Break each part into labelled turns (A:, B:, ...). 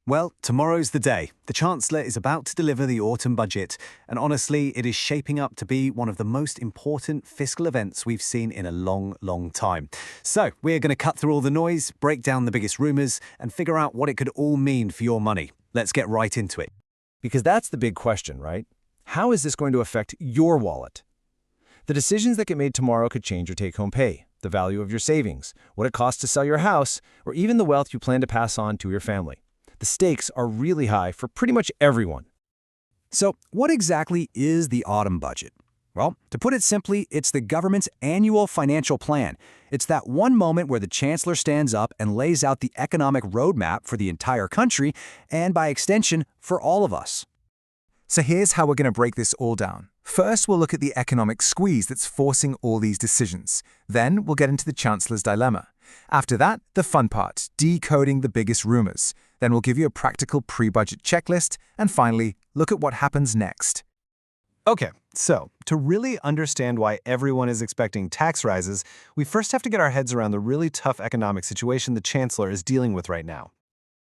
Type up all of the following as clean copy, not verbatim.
A: Well, tomorrow's the day. The Chancellor is about to deliver the autumn budget, and honestly, it is shaping up to be one of the most important fiscal events we've seen in a long, long time. So, we're going to cut through all the noise, break down the biggest rumours, and figure out what it could all mean for your money. Let's get right into it.
B: Because that's the big question, right? How is this going to affect your wallet? The decisions that get made tomorrow could change your take-home pay, the value of your savings, what it costs to sell your house, or even the wealth you plan to pass on to your family. The stakes are really high for pretty much everyone.
C: So, what exactly is the autumn budget? Well, to put it simply, it's the government's annual financial plan. It's that one moment where the Chancellor stands up and lays out the economic roadmap for the entire country, and by extension, for all of us.
D: So here's how we're going to break this all down. First, we'll look at the economic squeeze that's forcing all these decisions. Then, we'll get into the Chancellor's dilemma. After that, the fun part, decoding the biggest rumors. Then we'll give you a practical pre-budget checklist. And finally, look at what happens next.
E: Okay, so to really understand why everyone is expecting tax rises, we first have to get our heads around the really tough economic situation the Chancellor is dealing with right now.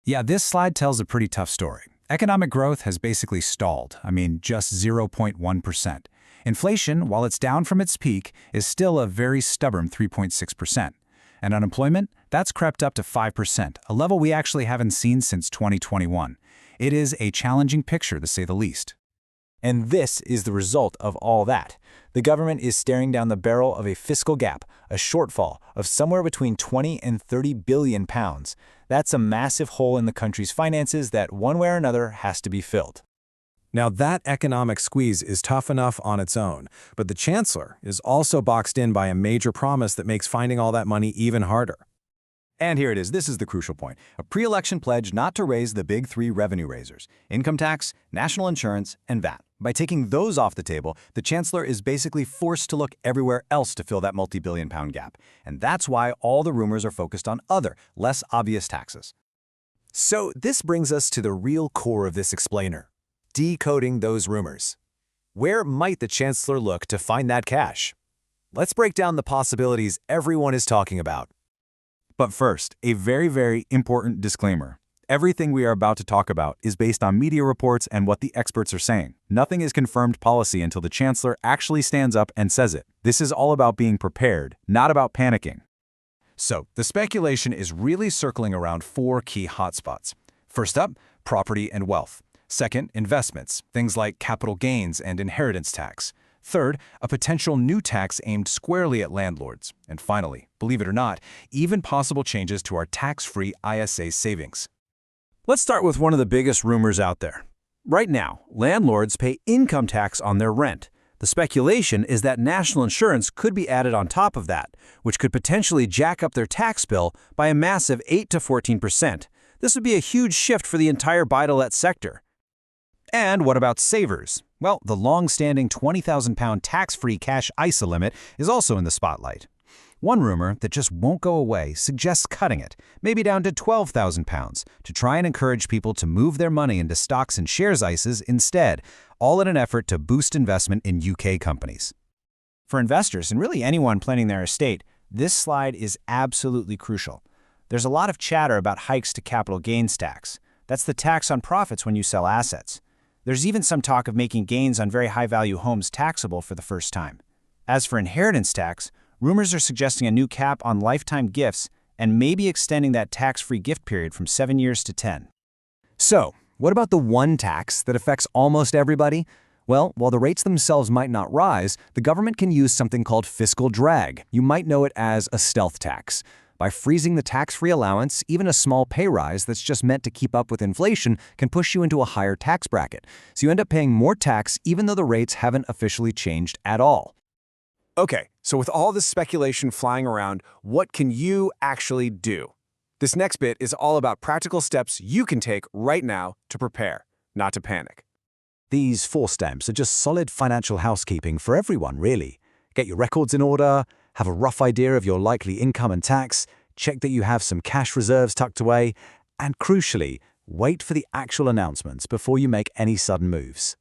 C: Yeah, this slide tells a pretty tough story. Economic growth has basically stalled. Just 0.1%. Inflation, while it's down from its peak, is still a very stubborn 3.6%. And unemployment, that's crept up to 5%, a level we actually haven't seen since 2021. It is a challenging picture, to say the least.
B: And this is the result of all that. The government is staring down the barrel of a fiscal gap, a shortfall of somewhere between 20 and 30 billion pounds. That's a massive hole in the country's finances that, one way or another, has to be filled.
F: Now, that economic squeeze is tough enough on its own, but the Chancellor is also boxed in by a major promise that makes finding all that money even harder.
A: And here it is. This is the crucial point. A pre-election pledge not to raise the big three revenue raisers: income tax, national insurance, and VAT. By taking those off the table, the Chancellor is basically forced to look everywhere else to fill that multi-billion-pound gap. And that's why all the rumors are focused on other, less obvious taxes.
C: So this brings us to the real core of this explainer: decoding those rumors. Where might the Chancellor look to find that cash? Let's break down the possibilities everyone is talking about.
G: But first, a very, very important disclaimer. Everything we are about to talk about is based on media reports and what the experts are saying. Nothing is confirmed policy until the Chancellor actually stands up and says it. This is all about being prepared, not about panicking.
C: So, the speculation is really circling around four key hotspots. First up, property and wealth. Second, investments, things like capital gains and inheritance tax. Third, a potential new tax aimed squarely at landlords. And finally, believe it or not, even possible changes to our tax-free ISA savings.
B: Let's start with one of the biggest rumors out there. Right now, landlords pay income tax on their rent. The speculation is that national insurance could be added on top of that, which could potentially jack up their tax bill by a massive 8 to 14%. This would be a huge shift for the entire buy-to-let sector.
A: And what about savers? Well, the long-standing £20,000 tax-free cash ISA limit is also in the spotlight. One rumor that just won't go away suggests cutting it, maybe down to £12,000, to try and encourage people to move their money into stocks and shares ISAs instead, all in an effort to boost investment in UK companies.
E: For investors, and really anyone planning their estate, this slide is absolutely crucial. There's a lot of chatter about hikes to capital gains tax. That's the tax on profits when you sell assets. There's even some talk of making gains on very high-value homes taxable for the first time. As for inheritance tax, rumors are suggesting a new cap on lifetime gifts and maybe extending that tax-free gift period from 7 years to 10.
C: So, what about the one tax that affects almost everybody? Well, while the rates themselves might not rise, the government can use something called fiscal drag. You might know it as a stealth tax. By freezing the tax-free allowance, even a small pay rise that's just meant to keep up with inflation can push you into a higher tax bracket. So you end up paying more tax even though the rates haven't officially changed at all. Okay, so with all this speculation flying around, what can you actually do? This next bit is all about practical steps you can take right now to prepare, not to panic.
A: These 4 steps are just solid financial housekeeping for everyone, really. Get your records in order, have a rough idea of your likely income and tax, check that you have some cash reserves tucked away, and crucially, wait for the actual announcements before you make any sudden moves.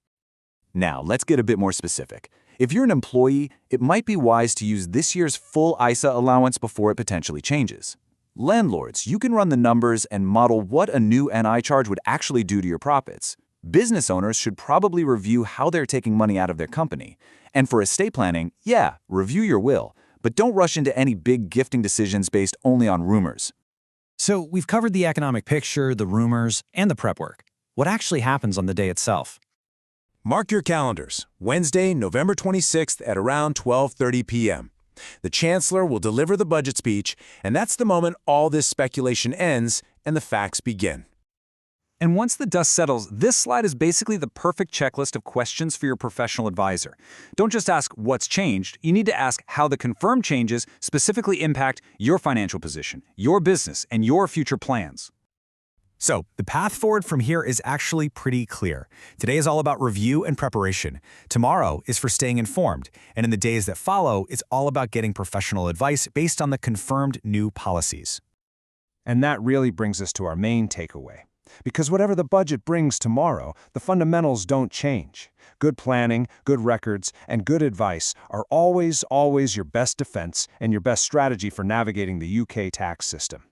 A: Now, let's get a bit more specific. If you're an employee, it might be wise to use this year's full ISA allowance before it potentially changes.
G: Landlords, you can run the numbers and model what a new NI charge would actually do to your profits. Business owners should probably review how they're taking money out of their company. And for estate planning, yeah, review your will, but don't rush into any big gifting decisions based only on rumors.
C: So we've covered the economic picture, the rumors, and the prep work. What actually happens on the day itself?
B: Mark your calendars. Wednesday, November 26th at around 12:30 p.m. The Chancellor will deliver the budget speech, and that's the moment all this speculation ends and the facts begin.
A: And once the dust settles, this slide is basically the perfect checklist of questions for your professional advisor. Don't just ask what's changed, you need to ask how the confirmed changes specifically impact your financial position, your business, and your future plans.
C: So, the path forward from here is actually pretty clear. Today is all about review and preparation. Tomorrow is for staying informed. And in the days that follow, it's all about getting professional advice based on the confirmed new policies.
A: And that really brings us to our main takeaway. Because whatever the budget brings tomorrow, the fundamentals don't change. Good planning, good records, and good advice are always your best defense and your best strategy for navigating the UK tax system.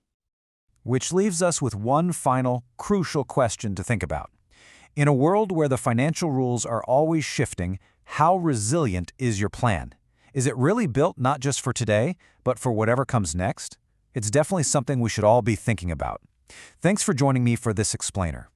B: Which leaves us with one final, crucial question to think about. In a world where the financial rules are always shifting, how resilient is your plan? Is it really built not just for today, but for whatever comes next? It's definitely something we should all be thinking about. Thanks for joining me for this explainer.